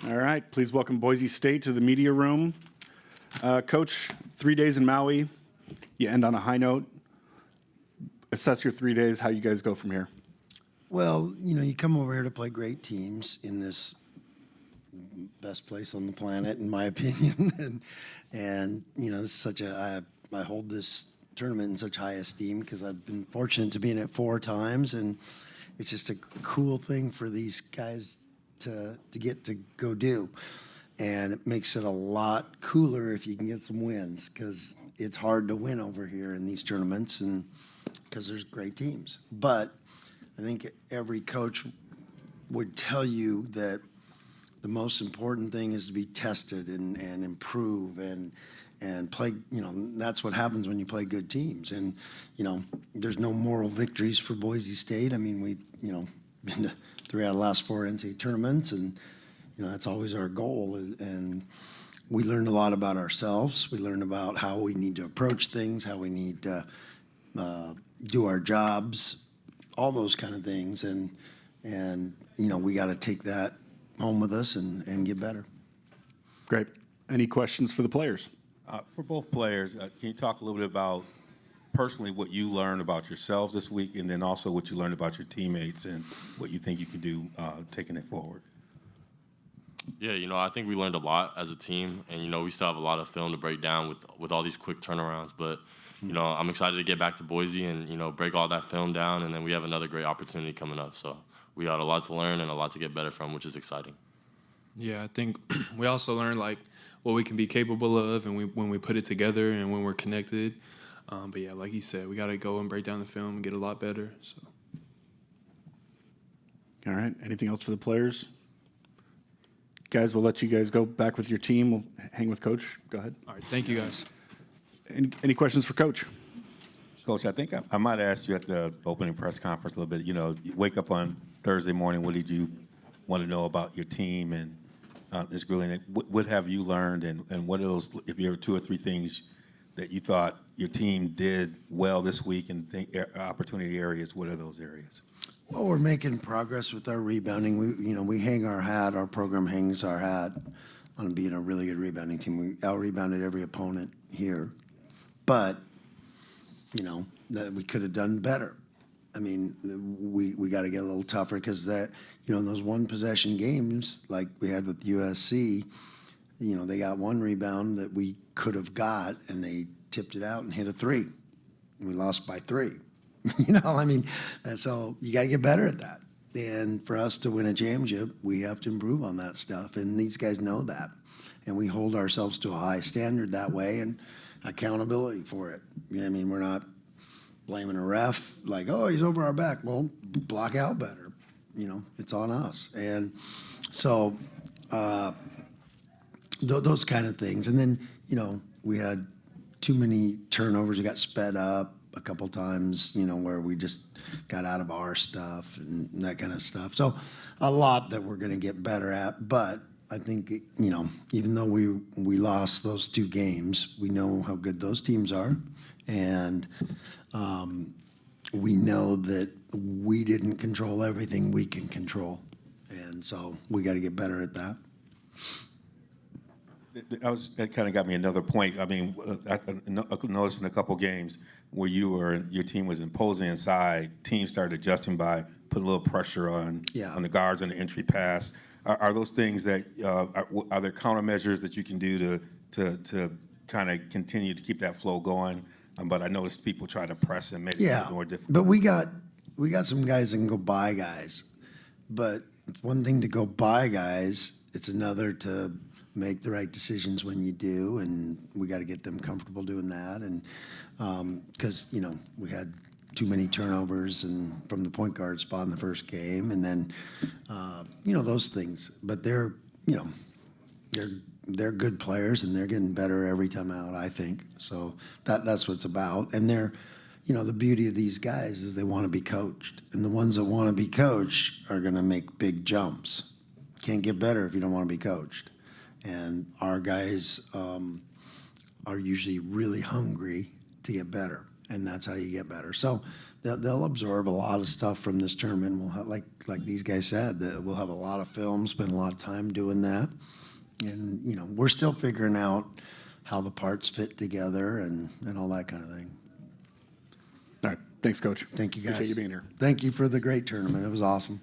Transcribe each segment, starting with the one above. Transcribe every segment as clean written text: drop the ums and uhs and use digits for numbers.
All right, please welcome Boise State to the media room. Coach, 3 days in Maui. You end on a high note. Assess your 3 days, how you guys go from here. Well, you come over here to play great teams in this best place on the planet, in my opinion. and it's such I hold this tournament in such high esteem because I've been fortunate to be in it 4 times, and it's just a cool thing for these guys to get to go do. And it makes it a lot cooler if you can get some wins, because it's hard to win over here in these tournaments, and because there's great teams. But I think every coach would tell you that the most important thing is to be tested and improve and play. That's what happens when you play good teams. And there's no moral victories for Boise State. I mean, we've been to 3 out of the last 4 NCAA tournaments, and that's always our goal. And we learned a lot about ourselves. We learned about how we need to approach things, how we need to do our jobs, all those kind of things. And we got to take that home with us and get better. Great. Any questions for the players? For both players, can you talk a little bit about personally what you learned about yourselves this week, and then also what you learned about your teammates and what you think you can do taking it forward? Yeah, I think we learned a lot as a team, and we still have a lot of film to break down with all these quick turnarounds. But I'm excited to get back to Boise and break all that film down, and then we have another great opportunity coming up. So we got a lot to learn and a lot to get better from, which is exciting. Yeah, I think we also learned what we can be capable of, and when we put it together and when we're connected. But yeah, like he said, we got to go and break down the film and get a lot better. So. All right. Anything else for the players? Guys, we'll let you guys go back with your team. We'll hang with Coach. Go ahead. All right. Thank you, guys. Any questions for Coach? Coach, I think I might ask you at the opening press conference a little bit. You wake up on Thursday morning. What did you want to know about your team and this grilling? What have you learned, and what are those, if you have 2 or 3 things that you thought your team did well this week, and think opportunity areas? What are those areas? Well, we're making progress with our rebounding. We hang our hat. Our program hangs our hat on being a really good rebounding team. We out-rebounded every opponent here, but that we could have done better. I mean, we got to get a little tougher, because that in those 1-possession games like we had with USC, they got 1 rebound that we could have got, and they tipped it out and hit a 3. We lost by 3. And so you got to get better at that. And for us to win a championship, we have to improve on that stuff. And these guys know that. And we hold ourselves to a high standard that way, and accountability for it. We're not blaming a ref like, oh, he's over our back. Well, block out better. It's on us. And so those kind of things. And then, we had too many turnovers. We got sped up a couple times, where we just got out of our stuff and that kind of stuff. So a lot that we're going to get better at. But I think, even though we lost those 2 games, we know how good those teams are. And we know that we didn't control everything we can control. And so we got to get better at that. That kind of got me another point. I mean, I noticed in a couple games where your team was imposing inside, teams started adjusting by putting a little pressure on the guards on the entry pass. Are those things that are there countermeasures that you can do to kind of continue to keep that flow going? But I noticed people try to press and make it more difficult. But we got some guys that can go by guys. But it's one thing to go by guys. It's another to make the right decisions when you do, and we got to get them comfortable doing that. And because we had too many turnovers and from the point guard spot in the first game, and then those things. But they're good players, and they're getting better every time out, I think. So that's what it's about. And they're the beauty of these guys is they want to be coached, and the ones that want to be coached are going to make big jumps. Can't get better if you don't want to be coached. And our guys are usually really hungry to get better. and that's how you get better. So they'll absorb a lot of stuff from this tournament. We'll have, like these guys said, that we'll have a lot of film, spend a lot of time doing that, and we're still figuring out how the parts fit together and all that kind of thing. All right. Thanks, Coach. Thank you, guys. Appreciate you being here. Thank you for the great tournament. It was awesome.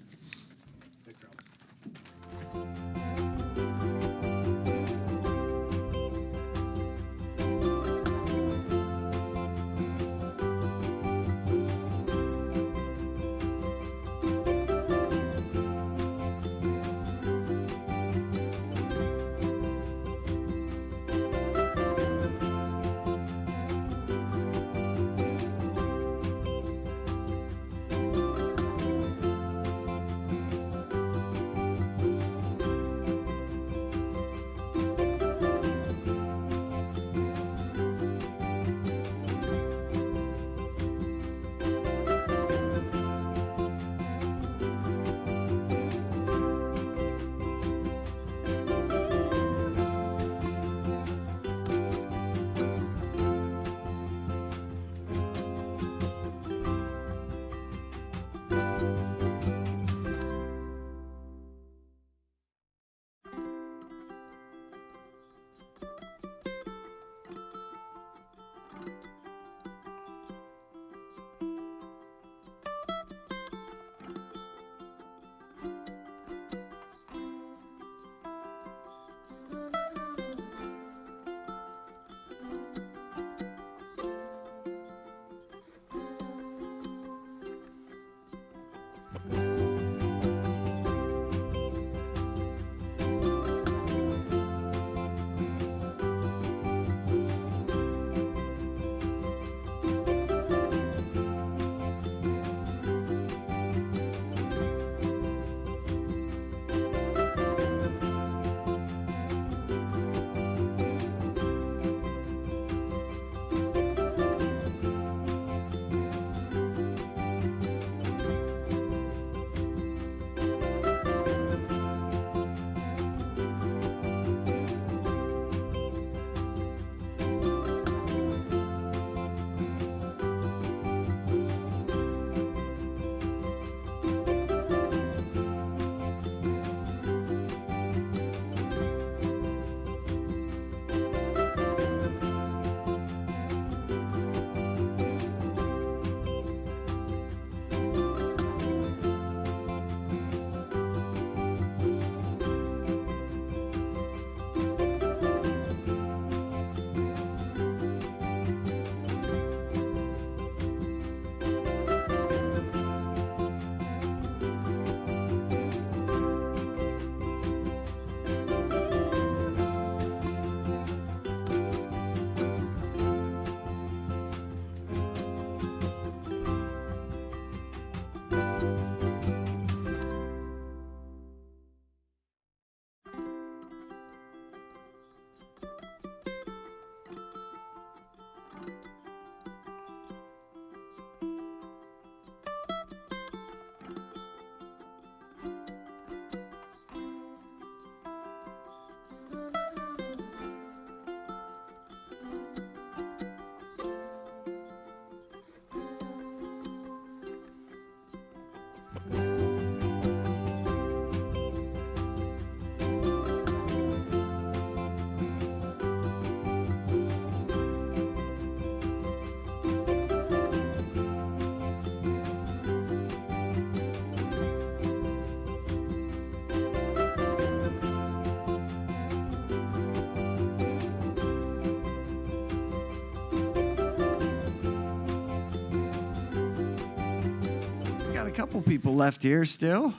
Couple people left here still.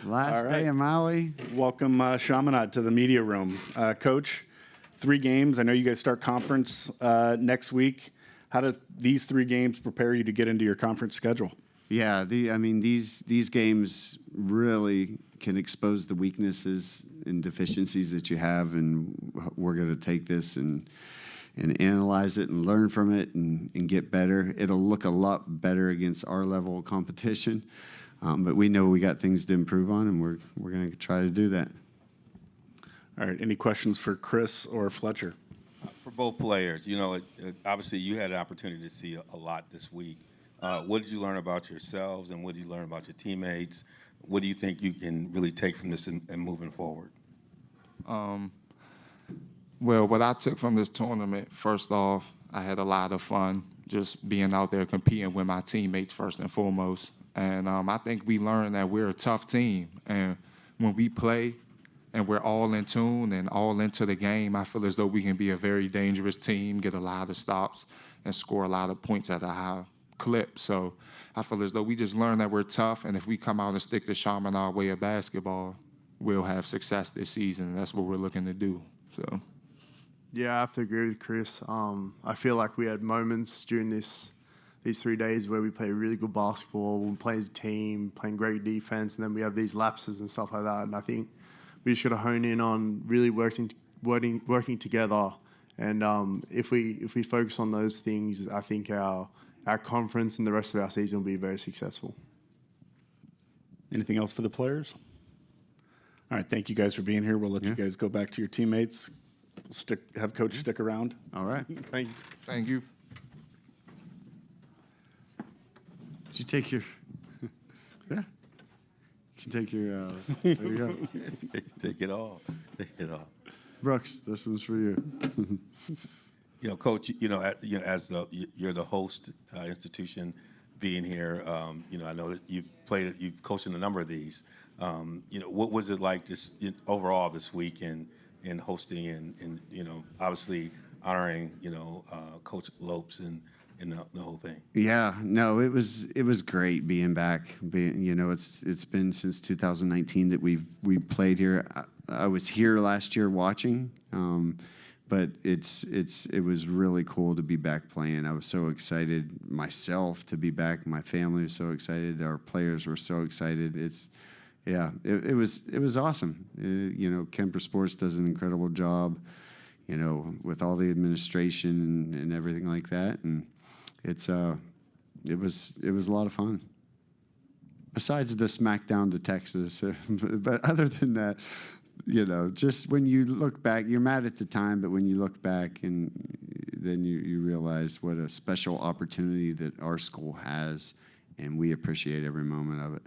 Last day in Maui. Welcome, Chaminade, to the media room. Coach, 3 games. I know you guys start conference next week. How do these 3 games prepare you to get into your conference schedule? Yeah, these games really can expose the weaknesses and deficiencies that you have, and we're going to take this and analyze it and learn from it and get better. It'll look a lot better against our level of competition, but we know we got things to improve on, and we're going to try to do that. All right. Any questions for Chris or Fletcher? For both players, you know, obviously you had an opportunity to see a lot this week. What did you learn about yourselves, and what did you learn about your teammates? What do you think you can really take from this and moving forward? Well, what I took from this tournament, first off, I had a lot of fun just being out there competing with my teammates first and foremost. And I think we learned that we're a tough team. And when we play and we're all in tune and all into the game, I feel as though we can be a very dangerous team, get a lot of stops, and score a lot of points at a high clip. So I feel as though we just learned that we're tough, and if we come out and stick to Chaminade way of basketball, we'll have success this season, and that's what we're looking to do. So. Yeah, I have to agree with Chris. I feel like we had moments during these 3 days where we played really good basketball, we play as a team, playing great defense, and then we have these lapses and stuff like that. And I think we just got to hone in on really working together. And if we focus on those things, I think our conference and the rest of our season will be very successful. Anything else for the players? All right, thank you guys for being here. We'll let you guys go back to your teammates. Have Coach stick around. All right. Thank you. Thank you. Did you take your? Yeah. You can take your. There you go. Take it all. Take it all. Brooks, this one's for you. You know, Coach. As you're the host institution, being here. I know that you've coached in a number of these. What was it like just overall this week in hosting and obviously honoring Coach Lopes and the whole thing? Yeah, no, it was great being back. It's been since 2019 that we played here. I was here last year watching, but it was really cool to be back playing. I was so excited myself to be back. My family was so excited. Our players were so excited. It was awesome. Kemper Sports does an incredible job, with all the administration and everything like that, and it was a lot of fun. Besides the smackdown to Texas, but other than that, just when you look back, you're mad at the time, but when you look back and then you realize what a special opportunity that our school has, and we appreciate every moment of it.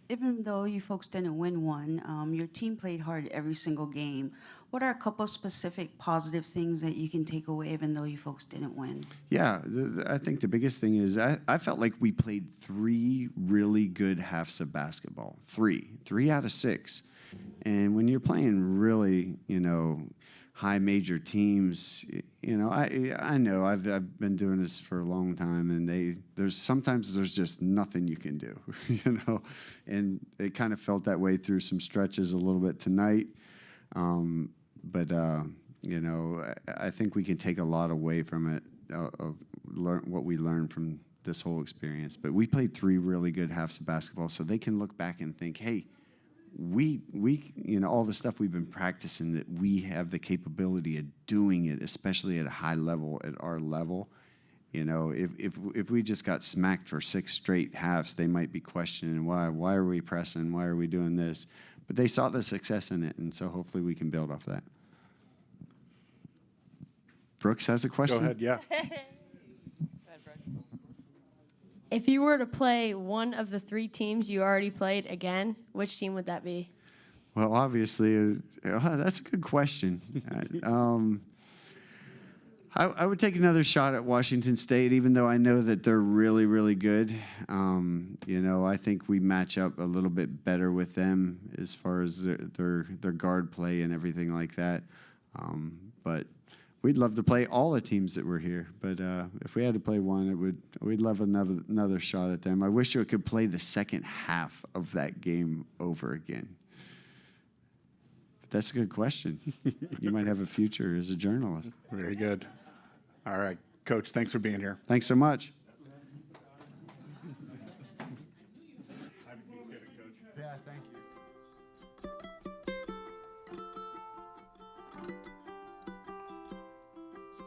Even though you folks didn't win one, your team played hard every single game. What are a couple specific positive things that you can take away even though you folks didn't win? Yeah, I think the biggest thing is I felt like we played 3 really good halves of basketball. 3 out of 6. And when you're playing really, high major teams, I know I've been doing this for a long time, and sometimes there's just nothing you can do, and it kind of felt that way through some stretches a little bit tonight. But I think we can take a lot away from it, what we learned from this whole experience. But we played 3 really good halves of basketball, so they can look back and think, hey, we all the stuff we've been practicing, that we have the capability of doing it, especially at a high level, at our level. If we just got smacked for 6 straight halves, they might be questioning why are we pressing, why are we doing this? But they saw the success in it, and so hopefully we can build off that. Brooks has a question. Go ahead, yeah. If you were to play one of the 3 teams you already played again, which team would that be? Well, obviously, that's a good question. I would take another shot at Washington State, even though I know that they're really, really good. I think we match up a little bit better with them as far as their guard play and everything like that. But we'd love to play all the teams that were here. But if we had to play one, we'd love another shot at them. I wish we could play the second half of that game over again. But that's a good question. You might have a future as a journalist. Very good. All right, Coach, thanks for being here. Thanks so much. Happy Thanksgiving, Coach. Yeah, thank you.